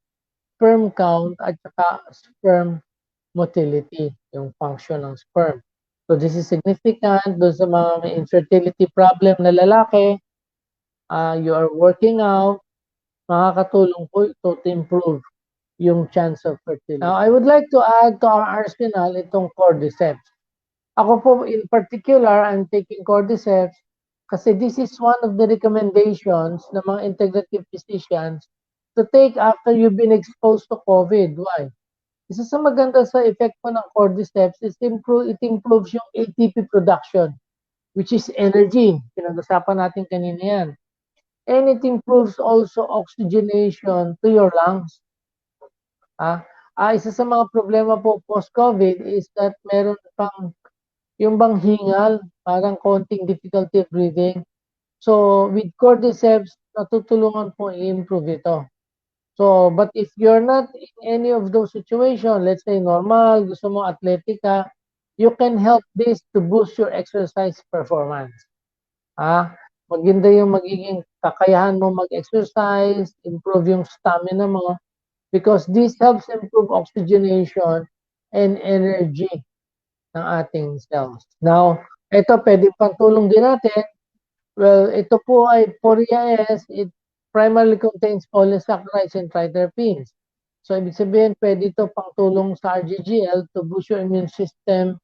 sperm count at saka sperm motility, yung function ng sperm. So this is significant doon sa mga may infertility problem na lalaki. You are working out, makakatulong po ito to improve yung chance of fertility. Now, I would like to add to our arsenal itong cordyceps. Ako po in particular, I'm taking cordyceps kasi this is one of the recommendations ng mga integrative physicians to take after you've been exposed to COVID. Why? Isa sa maganda sa effect po ng cordyceps is it improves yung ATP production, which is energy. Pinag-usapan natin kanina yan. And it improves also oxygenation to your lungs. Isa sa mga problema po post-COVID is that meron pang yung bang hingal, parang konting difficulty of breathing. So, with cordyceps, natutulungan po i-improve ito. So, but if you're not in any of those situations, let's say normal, gusto mo athletic ka, you can help this to boost your exercise performance. Maganda yung magiging kakayahan mo mag-exercise, improve yung stamina mo, because this helps improve oxygenation and energy ng ating cells. Now, ito pwede pang tulong din natin. Well, ito po ay Poria S. It primarily contains polysaccharides and triterpenes. So, ibig sabihin, pwede ito pangtulong sa RGGL to boost your immune system,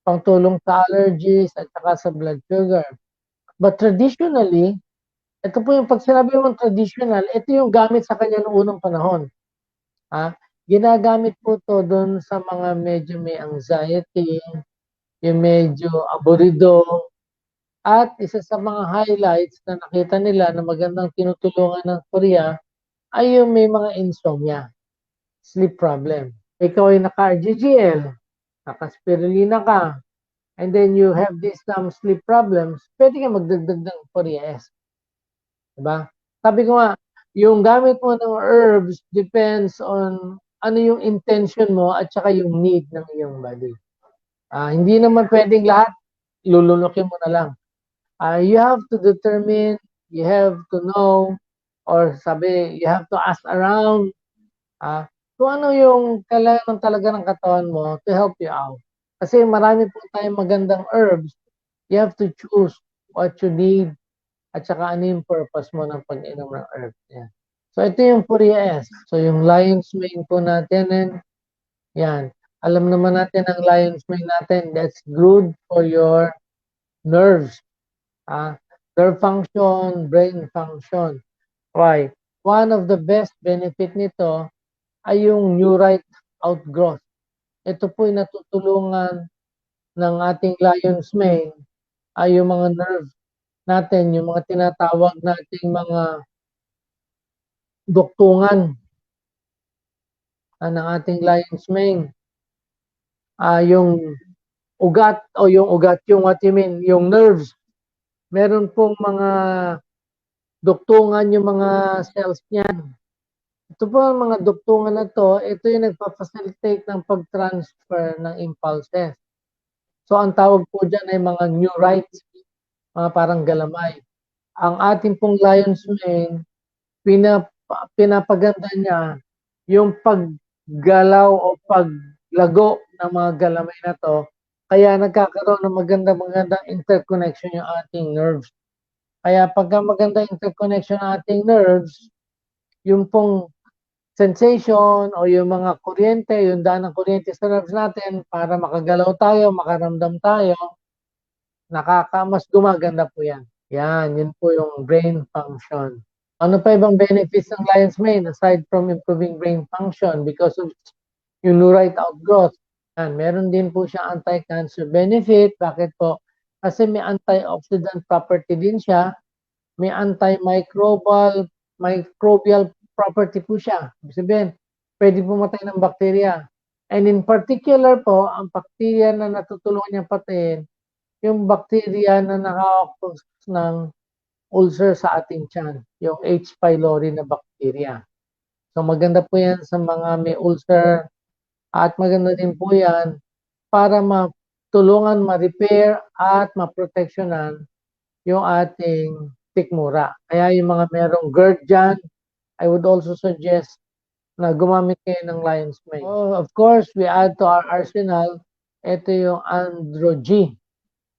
pangtulong sa allergies, at saka sa blood sugar. But traditionally, ito po yung pag sinabi mong traditional, ito yung gamit sa kanya noong unang panahon. Ginagamit po to doon sa mga medyo may anxiety, yung medyo aburido, at isa sa mga highlights na nakita nila na magandang tinutulungan ng Korea ay yung may mga insomnia, sleep problem. Ikaw ay naka-RGGL, naka-Spirulina ka, and then you have these sleep problems, pwede ka magdagdag ng Korea S. Diba? Sabi ko nga, yung gamit mo ng herbs depends on ano yung intention mo at saka yung need ng iyong body. Hindi naman pwedeng lahat, lulunukin mo na lang. You have to determine, you have to know, or sabi, you have to ask around, kung ano yung kailangan talaga ng katawan mo to help you out. Kasi marami po tayong magandang herbs. You have to choose what you need at saka ano yung purpose mo ng pag-inom ng herbs. Yan. So, ito yung Poria S. So, yung lion's mane po natin, yan. Alam naman natin ang lion's mane natin, that's good for your nerves. Nerve function, brain function. Why? One of the best benefit nito ay yung neurite outgrowth. Ito po ay natutulungan ng ating lion's mane ay yung mga nerve natin, yung mga tinatawag nating mga duktungan ng ating lion's mane. Yung ugat yung what you mean, yung nerves. Meron pong mga duktungan yung mga cells niyan. Ito po ang mga duktungan na to, ito yung nagpa-facilitate ng pag-transfer ng impulses. So, ang tawag po dyan ay mga neurites, mga parang galamay. Ang ating pong lion's mane, pinapaganda niya yung paggalaw o paglago ng mga galamay na to. Kaya nagkakaroon ng magandang interconnection yung ating nerves. Kaya pagka maganda interconnection ng ating nerves, yung pong sensation o yung mga kuryente, yung daan ng kuryente sa nerves natin para makagalaw tayo, makaramdam tayo, mas gumaganda po yan. Yan, yun po yung brain function. Ano pa ibang benefits ng lion's mane aside from improving brain function because of yung neurite outgrowth? Yan, meron din po siya anti-cancer benefit. Bakit po? Kasi may antioxidant property din siya. May antimicrobial property po siya. Ibig sabihin, pwede pumatay ng bacteria. And in particular po, ang bacteria na natutulungan niyang patayin, yung bacteria na nakaka-cause ng ulcer sa ating tiyan, yung H. pylori na bacteria. So maganda po yan sa mga may ulcer at maganda din po yan para matulungan, ma-repair at ma-protectionan yung ating tikmura. Kaya yung mga merong GERD dyan, I would also suggest na gumamit kayo ng lion's mane. Of course, we add to our arsenal, ito yung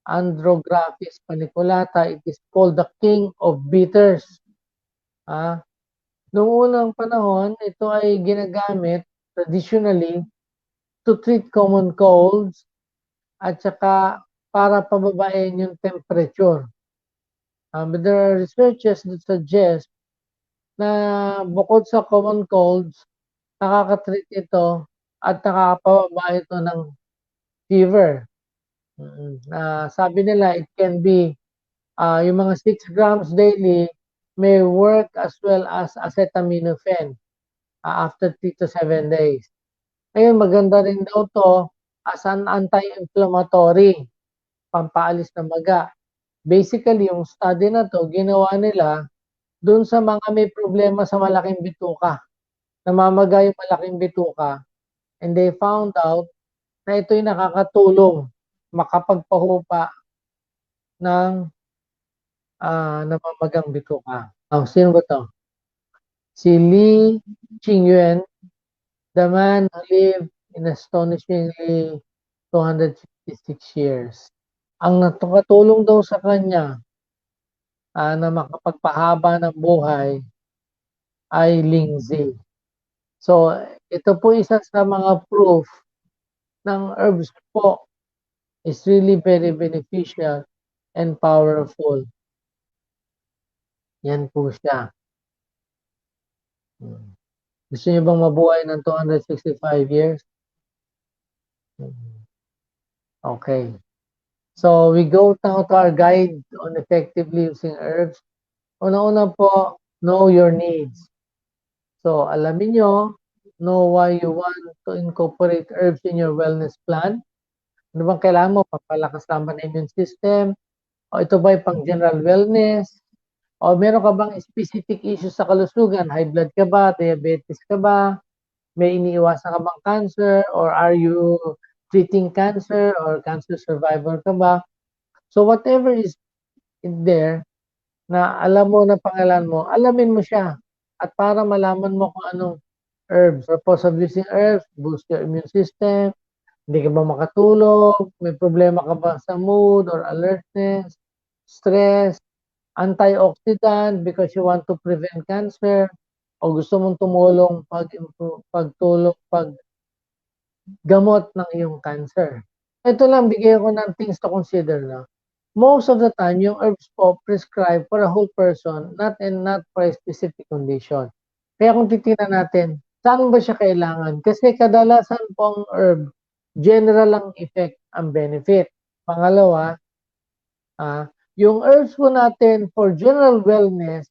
Andrographis paniculata. It is called the king of bitters. Noong unang panahon, ito ay ginagamit traditionally to treat common colds at saka para pababain yung temperature. But there are researches that suggest na bukod sa common colds, nakaka-treat ito at nakakapababa ito ng fever. Sabi nila, it can be yung mga 6 grams daily may work as well as acetaminophen after 3 to 7 days. Ngayon, maganda rin daw to as an anti-inflammatory. pampaalis ng maga. Basically, yung study na to, ginawa nila dun sa mga may problema sa malaking bituka. Namamaga yung malaking bituka. And they found out na ito'y nakakatulong makapagpahupa ng namamagang bituka. Sino ba to? Si Li Qingyuan, the man who lived in astonishingly 256 years. Ang nakatulong daw sa kanya na makapagpahaba ng buhay ay Lingzi. So, ito po isa sa mga proof ng herbs po is really very beneficial and powerful. Yan po siya. Gusto niyo bang mabuhay ng 265 years? Okay. So, we go now to our guide on effectively using herbs. Una-una po, know your needs. So, alamin nyo, know why you want to incorporate herbs in your wellness plan. Ano bang kailangan mo? Papalakas naman ang immune system? O ito ba pang general wellness? O meron ka bang specific issues sa kalusugan? High blood ka ba? Diabetes ka ba? May iniiwasan ka bang cancer? Or are you treating cancer? Or cancer survivor ka ba? So whatever is in there na alam mo na pangalan mo, alamin mo siya. At para malaman mo kung anong herbs. Purpose of using herbs, boost your immune system. Hindi ka ba makatulog? May problema ka ba sa mood or alertness, stress, antioxidant because you want to prevent cancer, o gusto mong tumulong paggamot ng iyong cancer. Ito lang, bigyan ko ng things to consider na. Most of the time, yung herbs po prescribed for a whole person, not for a specific condition. Kaya kung titingnan natin, saan ba siya kailangan? Kasi kadalasan po ang herb, general ang effect, ang benefit. Pangalawa, yung herbs po natin for general wellness,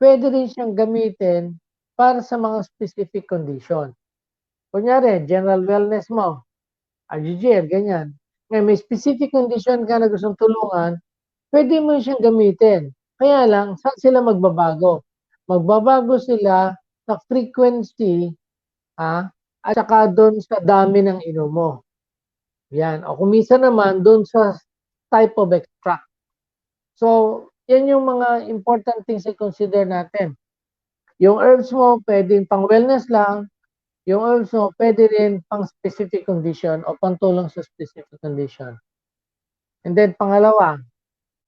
pwede rin siyang gamitin para sa mga specific condition. Kunyari, general wellness mo, AGGR, ganyan. Ngayon, may specific condition ka na gustong tulungan, pwede mo siyang gamitin. Kaya lang, saan sila magbabago? Magbabago sila sa frequency at saka doon sa dami ng inom mo. Yan. O kung minsan naman, doon sa type of extract. So, yan yung mga important things i-consider natin. Yung herbs mo, pwedeng pang wellness lang. Yung herbs mo, pwede rin pang specific condition o pantulong sa specific condition. And then, pangalawa,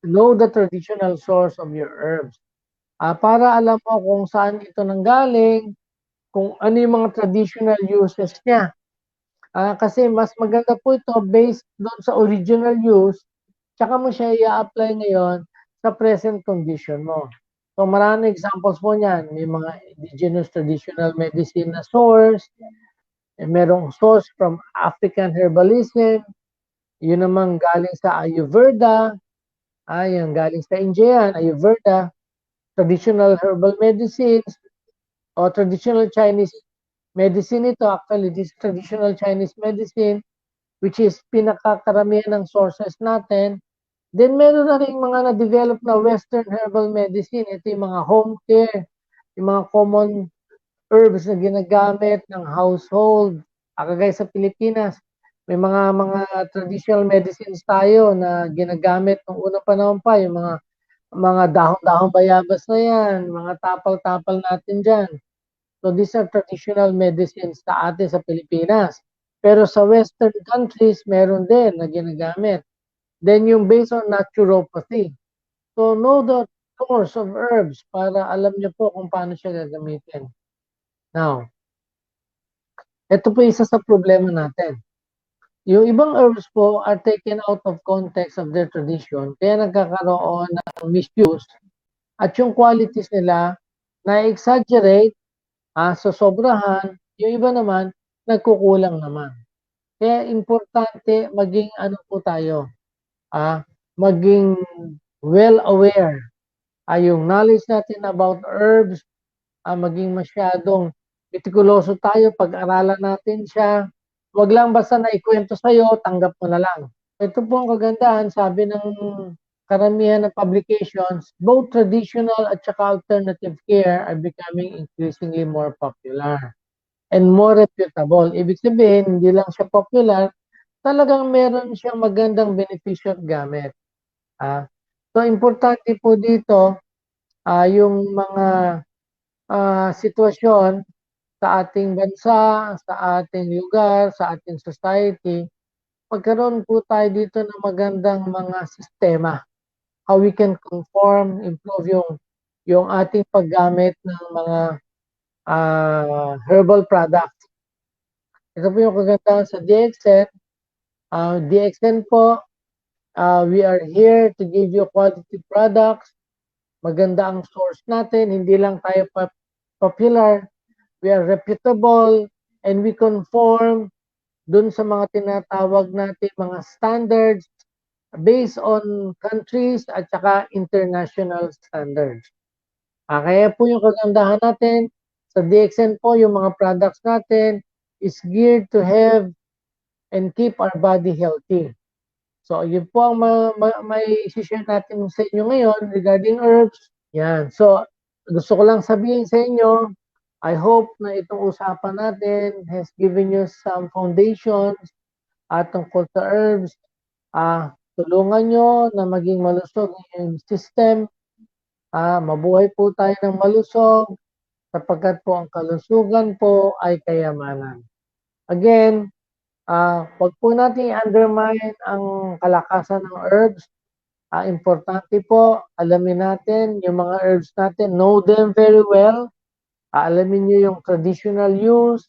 know the traditional source of your herbs. Para alam mo kung saan ito nanggaling, kung ano yung mga traditional uses niya. Kasi mas maganda po ito based doon sa original use, tsaka mo siya i-apply ngayon sa present condition mo. So maraming examples po niyan. May mga indigenous traditional medicine na source, merong source from African herbalism, yun naman galing sa Ayurveda, yung galing sa India, Ayurveda, traditional herbal medicines, o traditional Chinese medicine ito. Actually, this traditional Chinese medicine, which is pinakakaramihan ng sources natin. Then, meron na rin mga na-develop na Western herbal medicine. Ito yung mga home care, yung mga common herbs na ginagamit ng household. Kagaya sa Pilipinas, may mga traditional medicines tayo na ginagamit nung unang panahon pa, yung mga dahon-dahon bayabas na yan, mga tapal-tapal natin dyan. So, these are traditional medicines sa atin sa Pilipinas. Pero sa Western countries, meron din na ginagamit. Then yung based on naturopathy. So know the source of herbs para alam niyo po kung paano siya gagamitin. Now, ito po isa sa problema natin. Yung ibang herbs po are taken out of context of their tradition, kaya nagkakaroon ng misuse at yung qualities nila na-exaggerate, sobrahan, yung iba naman, nagkukulang naman. Kaya importante maging ano po tayo, maging well aware. Yung knowledge natin about herbs, maging masyadong mitikuloso tayo, pag-aralan natin siya. Huwag lang basta na ikwento sa'yo, tanggap mo na lang. ito po ang kagandahan, sabi ng karamihan ng publications, both traditional at saka alternative care are becoming increasingly more popular and more reputable. Ibig sabihin, hindi lang siya popular, talagang meron siyang magandang benepisyo at gamit. So, importante po dito, yung mga sitwasyon sa ating bansa, sa ating lugar, sa ating society, magkaroon po tayo dito ng magandang mga sistema. How we can conform, improve yung ating paggamit ng mga herbal products. Ito po yung kagandahan sa DXN. DXN po, we are here to give you quality products. Maganda ang source natin, hindi lang tayo popular. We are reputable and we conform dun sa mga tinatawag natin mga standards based on countries at saka international standards. Kaya po yung kagandahan natin sa DXN po, yung mga products natin is geared to have and keep our body healthy. So, yun po ang may share natin sa inyo ngayon regarding herbs. Yan. So, gusto ko lang sabihin sa inyo, I hope na itong usapan natin has given you some foundations tungkol sa herbs. Tulungan nyo na maging malusog yung system. Mabuhay po tayo ng malusog sapagkat po ang kalusugan po ay kayamanan. Again, wag po natin i-undermine ang kalakasan ng herbs. Importante po, alamin natin yung mga herbs natin, know them very well. Alamin nyo yung traditional use,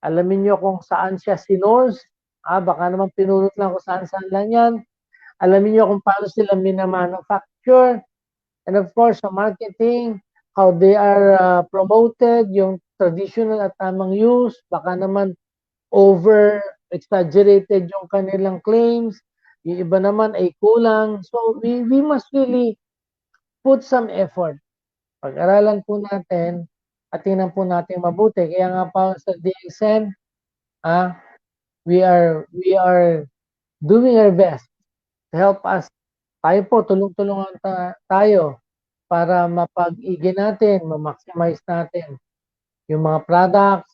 alamin nyo kung saan siya sinorse. Baka naman pinulot lang kung saan-saan lang yan. Alamin nyo kung paano sila minamanufacture. And of course, sa marketing, how they are promoted, yung traditional at tamang use. Baka naman over-exaggerated yung kanilang claims. Yung iba naman ay kulang. So, we must really put some effort. Pag-aralan po natin at tingnan po natin mabuti. Kaya nga pa sa DXN, we are doing our best to help us. Tayo po, tulong-tulungan tayo para mapag-igi natin, ma-maximize natin yung mga products,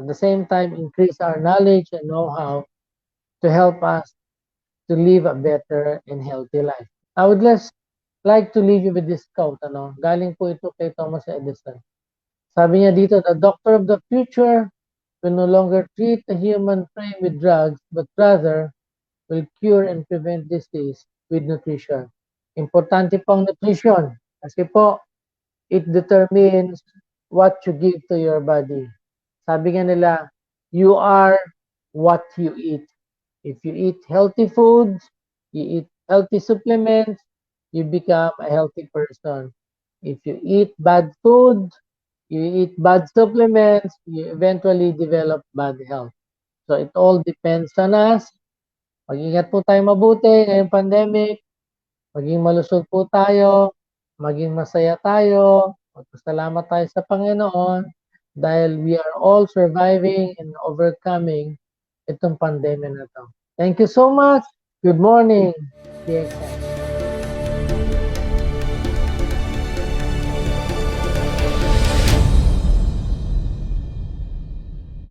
at the same time, increase our knowledge and know-how to help us to live a better and healthy life. I would like to leave you with this quote. Galing po ito kay Thomas Edison. Sabi niya dito, the doctor of the future will no longer treat the human frame with drugs, but rather will cure and prevent disease with nutrition. Importante po ang nutrition kasi po, it determines what you give to your body. Sabi nga nila, you are what you eat. If you eat healthy foods, you eat healthy supplements, you become a healthy person. If you eat bad food, you eat bad supplements, you eventually develop bad health. So it all depends on us. Mag-ingat po tayo mabuti ngayong pandemic. Maging malusog po tayo. Maging masaya tayo. Magpasalamat tayo sa Panginoon dahil we are all surviving and overcoming itong pandemic na to. Thank you so much. Good morning. DXN.